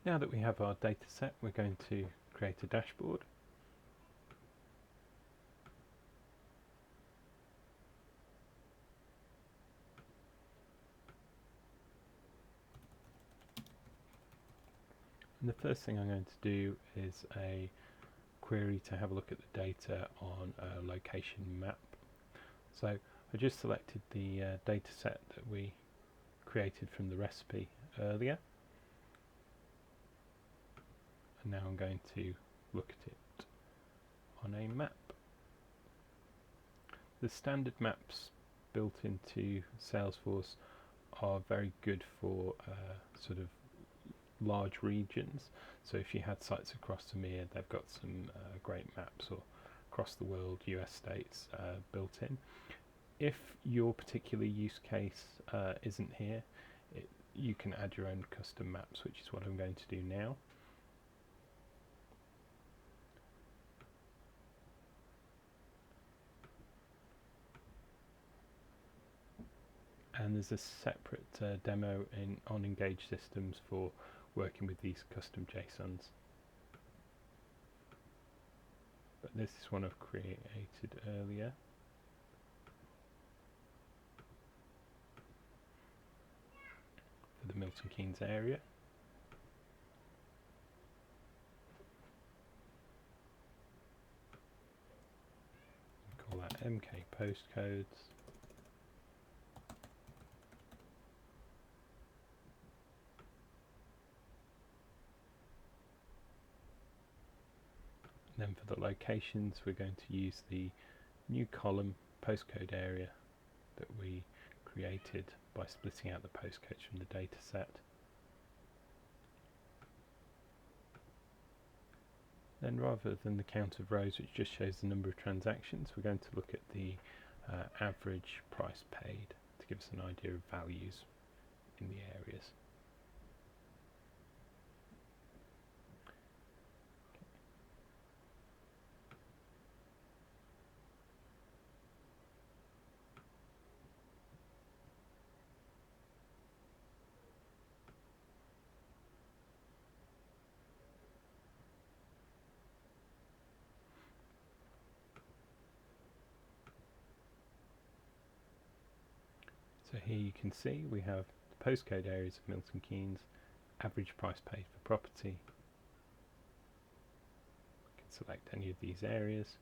Now that we have our data set, we're going to create a dashboard. And the first thing I'm going to do is a query to have a look at the data on a location map. So I just selected the data set that we created from the recipe earlier, and now I'm going to look at it on a map. The standard maps built into Salesforce are very good for sort of large regions. So if you had sites across EMEA, they've got some great maps, or across the world, US states built in. If your particular use case isn't here, you can add your own custom maps, which is what I'm going to do now. And there's a separate demo on Engage Systems for working with these custom JSONs. But this is one I've created earlier. For the Milton Keynes area. Call that MK postcodes. Then for the locations, we're going to use the new column postcode area that we created by splitting out the postcodes from the data set. Then rather than the count of rows, which just shows the number of transactions, we're going to look at the average price paid to give us an idea of values in the areas. So here you can see we have the postcode areas of Milton Keynes, average price paid for property. We can select any of these areas.